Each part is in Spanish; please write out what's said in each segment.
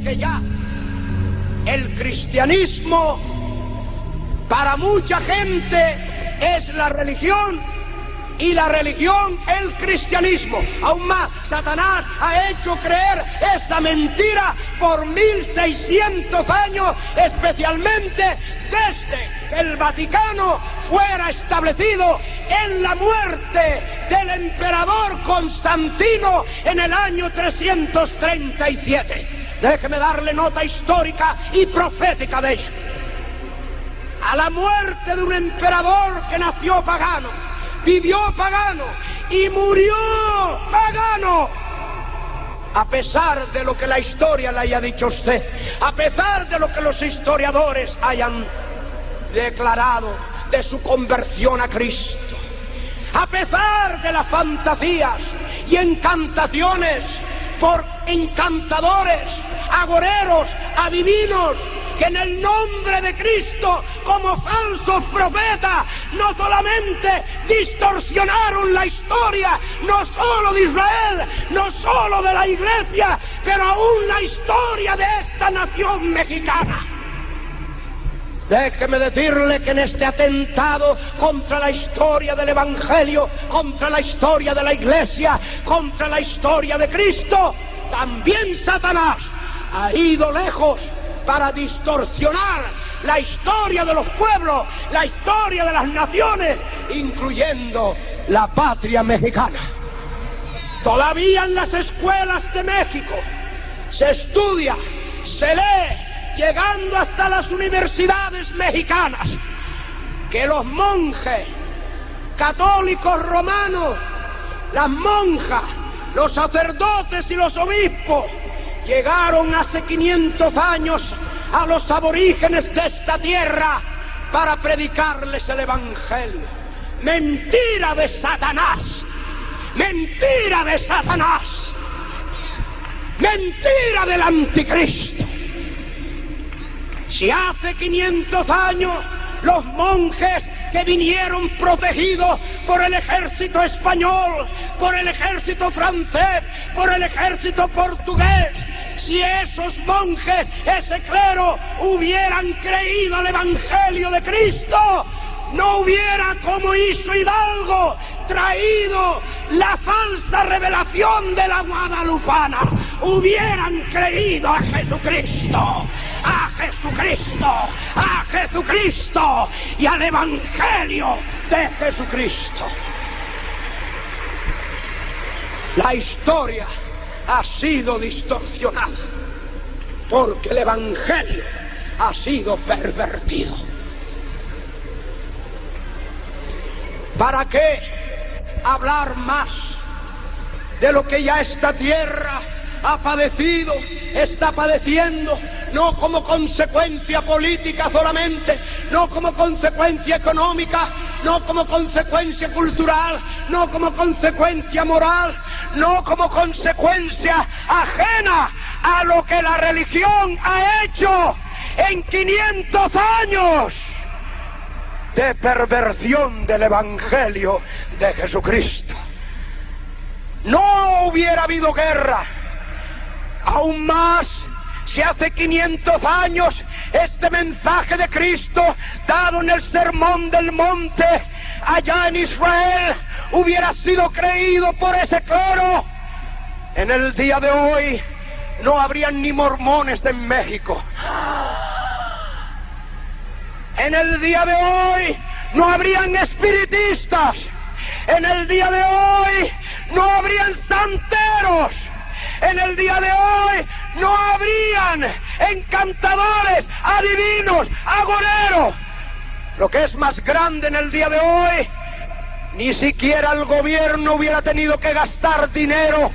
que ya el cristianismo para mucha gente es la religión y la religión el cristianismo. Aún más, Satanás ha hecho creer esa mentira por 1600 años, especialmente desde que el Vaticano fuera establecido en la muerte del emperador Constantino en el año 337. Déjeme darle nota histórica y profética de ello. A la muerte de un emperador que nació pagano, vivió pagano y murió pagano, a pesar de lo que la historia le haya dicho a usted, a pesar de lo que los historiadores hayan declarado de su conversión a Cristo, a pesar de las fantasías y encantaciones por encantadores, agoreros, adivinos, que en el nombre de Cristo, como falsos profetas, no solamente distorsionaron la historia, no solo de Israel, no solo de la Iglesia, pero aún la historia de esta nación mexicana. Déjeme decirle que en este atentado contra la historia del Evangelio, contra la historia de la Iglesia, contra la historia de Cristo, también Satanás ha ido lejos para distorsionar la historia de los pueblos, la historia de las naciones, incluyendo la patria mexicana. Todavía en las escuelas de México se estudia, se lee, llegando hasta las universidades mexicanas, que los monjes católicos romanos, las monjas, los sacerdotes y los obispos llegaron hace 500 años a los aborígenes de esta tierra para predicarles el Evangelio. Mentira de Satanás, mentira de Satanás, mentira del anticristo. Si hace 500 años los monjes que vinieron protegidos por el ejército español, por el ejército francés, por el ejército portugués, si esos monjes, ese clero, hubieran creído al Evangelio de Cristo, no hubiera, como hizo Hidalgo, traído la falsa revelación de la guadalupana. Hubieran creído a Jesucristo, a Jesucristo, a Jesucristo y al Evangelio de Jesucristo. La historia ha sido distorsionada porque el Evangelio ha sido pervertido. ¿Para qué hablar más de lo que ya esta tierra ha padecido, está padeciendo, no como consecuencia política solamente, no como consecuencia económica, no como consecuencia cultural, no como consecuencia moral, no como consecuencia ajena a lo que la religión ha hecho en 500 años de perversión del Evangelio de Jesucristo? No hubiera habido guerra. Aún más, si hace 500 años este mensaje de Cristo, dado en el Sermón del Monte, allá en Israel, hubiera sido creído por ese clero, en el día de hoy no habrían ni mormones en México. En el día de hoy no habrían espiritistas. En el día de hoy no habrían santeros. En el día de hoy no habrían encantadores, adivinos, agoreros. Lo que es más grande en el día de hoy, ni siquiera el gobierno hubiera tenido que gastar dinero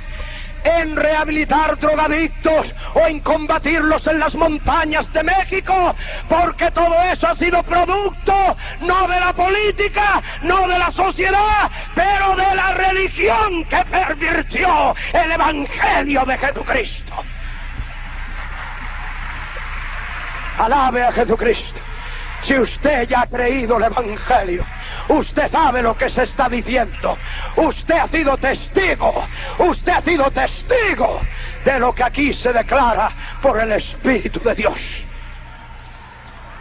en rehabilitar drogadictos o en combatirlos en las montañas de México, porque todo eso ha sido producto no de la política, no de la sociedad, pero de la religión que pervirtió el Evangelio de Jesucristo. Alabe a Jesucristo. Si usted ya ha creído el Evangelio, usted sabe lo que se está diciendo. Usted ha sido testigo de lo que aquí se declara por el Espíritu de Dios.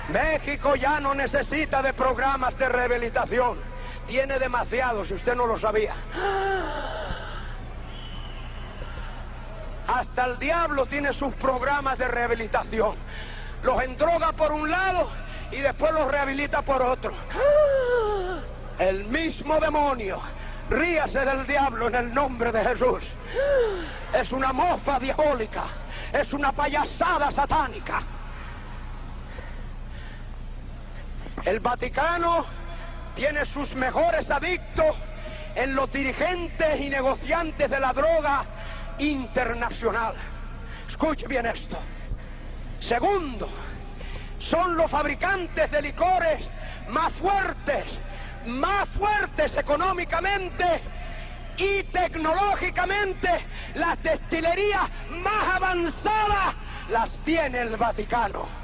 México ya no necesita de programas de rehabilitación. Tiene demasiado, si usted no lo sabía. Hasta el diablo tiene sus programas de rehabilitación. Los endroga por un lado y después los rehabilita por otro. El mismo demonio. Ríase del diablo en el nombre de Jesús. Es una mofa diabólica. Es una payasada satánica. El Vaticano tiene sus mejores adictos en los dirigentes y negociantes de la droga internacional. Escuche bien esto. Segundo, son los fabricantes de licores más fuertes económicamente y tecnológicamente. Las destilerías más avanzadas las tiene el Vaticano.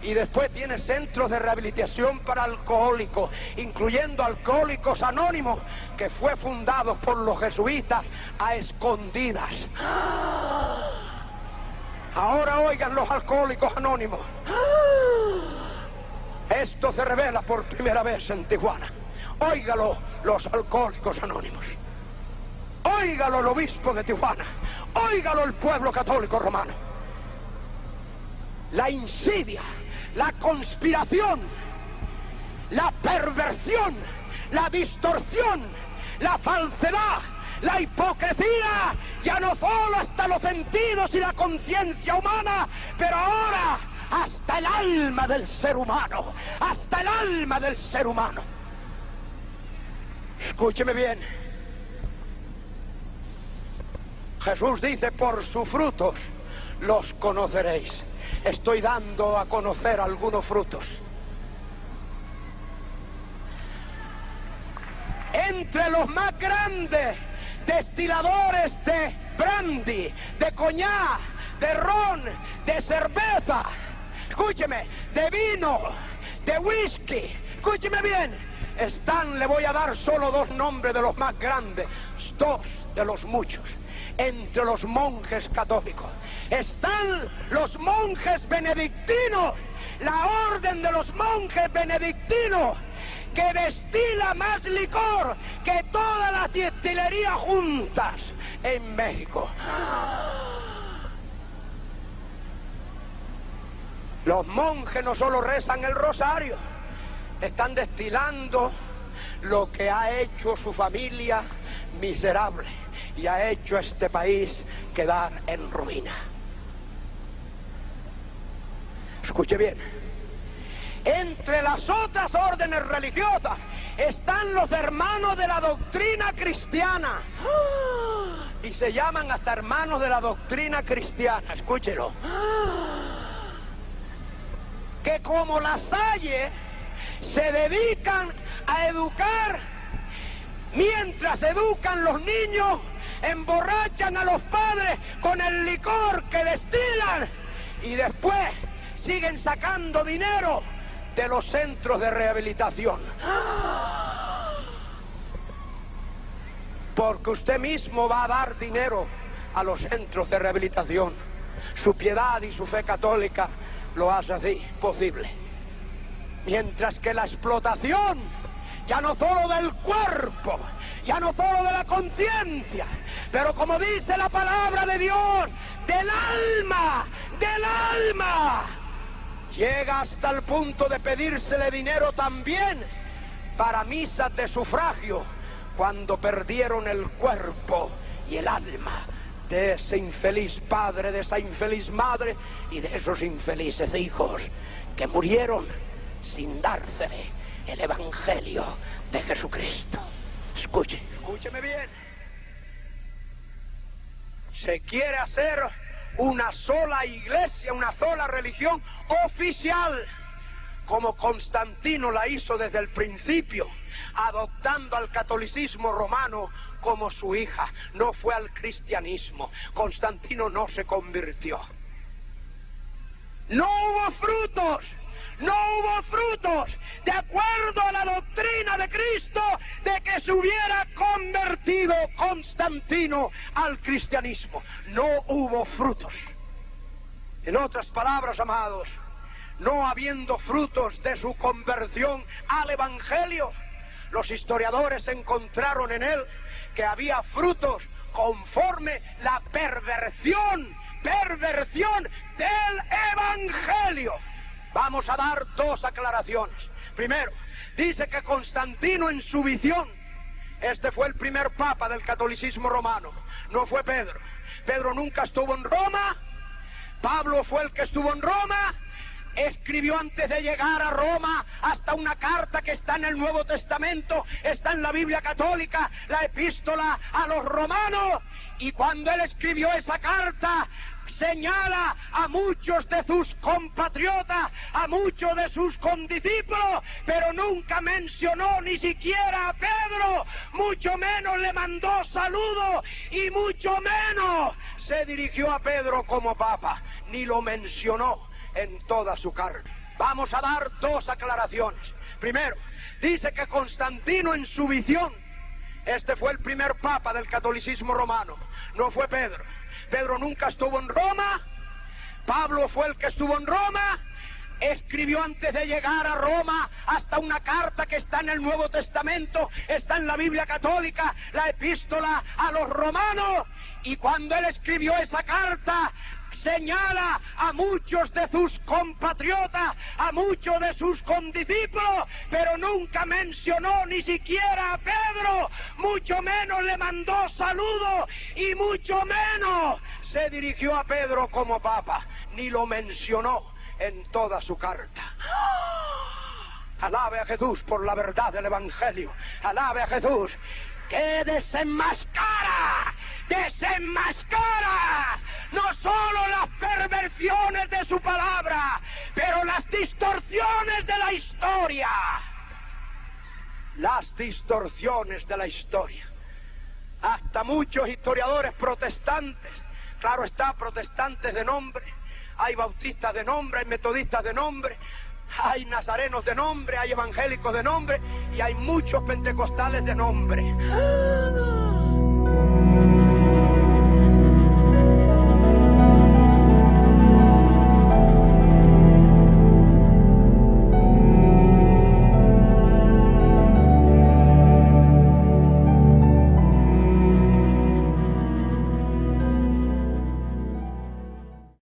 Y después tiene centros de rehabilitación para alcohólicos, incluyendo Alcohólicos Anónimos, que fue fundado por los jesuitas a escondidas. Ahora oigan los Alcohólicos Anónimos. Esto se revela por primera vez en Tijuana. Óigalo los Alcohólicos Anónimos. Óigalo el obispo de Tijuana. Óigalo el pueblo católico romano. La insidia, la conspiración, la perversión, la distorsión, la falsedad, la hipocresía, ya no solo hasta los sentidos y la conciencia humana, pero ahora hasta el alma del ser humano, hasta el alma del ser humano. Escúcheme bien. Jesús dice, por sus frutos los conoceréis. Estoy dando a conocer algunos frutos. Entre los más grandes destiladores de brandy, de coñac, de ron, de cerveza, escúcheme, de vino, de whisky, escúcheme bien, están, le voy a dar solo dos nombres de los más grandes, dos de los muchos. Entre los monjes católicos están los monjes benedictinos, la orden de los monjes benedictinos, que destila más licor que todas las destilerías juntas en México. Los monjes no solo rezan el rosario, están destilando lo que ha hecho su familia miserable y ha hecho a este país quedar en ruina. Escuche bien. Entre las otras órdenes religiosas están los hermanos de la doctrina cristiana. Y se llaman hasta hermanos de la doctrina cristiana, escúchelo. Que como La Salle se dedican a educar, mientras educan los niños, emborrachan a los padres con el licor que destilan y después siguen sacando dinero de los centros de rehabilitación. Porque usted mismo va a dar dinero a los centros de rehabilitación. Su piedad y su fe católica lo hace así posible. Mientras que la explotación, ya no solo del cuerpo, ya no solo de la conciencia, pero como dice la palabra de Dios, del alma, llega hasta el punto de pedírsele dinero también para misas de sufragio, cuando perdieron el cuerpo y el alma de ese infeliz padre, de esa infeliz madre y de esos infelices hijos que murieron sin dársele el evangelio de Jesucristo. Escúcheme bien. Se quiere hacer una sola iglesia, una sola religión oficial, como Constantino la hizo desde el principio, adoptando al catolicismo romano como su hija. No fue al cristianismo. Constantino no se convirtió. No hubo frutos. No hubo frutos de acuerdo a la doctrina de Cristo de que se hubiera convertido Constantino al cristianismo. No hubo frutos. En otras palabras, amados, no habiendo frutos de su conversión al Evangelio, los historiadores encontraron en él que había frutos conforme la perversión del Evangelio. Vamos a dar dos aclaraciones. Primero, dice que Constantino en su visión, este fue el primer papa del catolicismo romano, no fue Pedro. Pedro nunca estuvo en Roma, Pablo fue el que estuvo en Roma, escribió antes de llegar a Roma hasta una carta que está en el Nuevo Testamento, está en la Biblia católica, la epístola a los romanos, y cuando él escribió esa carta, señala a muchos de sus compatriotas, a muchos de sus condiscípulos, pero nunca mencionó ni siquiera a Pedro, mucho menos le mandó saludos y mucho menos se dirigió a Pedro como papa, ni lo mencionó en toda su carta. Vamos a dar dos aclaraciones. Primero, dice que Constantino en su visión, este fue el primer papa del catolicismo romano, no fue Pedro. Pedro nunca estuvo en Roma, Pablo fue el que estuvo en Roma, escribió antes de llegar a Roma hasta una carta que está en el Nuevo Testamento, está en la Biblia católica, la epístola a los romanos, y cuando él escribió esa carta, señala a muchos de sus compatriotas, a muchos de sus condiscípulos, pero nunca mencionó ni siquiera a Pedro, mucho menos le mandó saludos y mucho menos se dirigió a Pedro como papa, ni lo mencionó en toda su carta. Alabe a Jesús por la verdad del Evangelio, alabe a Jesús, que desenmascara no solo las perversiones de su palabra, pero las distorsiones de la historia. Las distorsiones de la historia. Hasta muchos historiadores protestantes, claro está, protestantes de nombre, hay bautistas de nombre, hay metodistas de nombre, hay nazarenos de nombre, hay evangélicos de nombre y hay muchos pentecostales de nombre.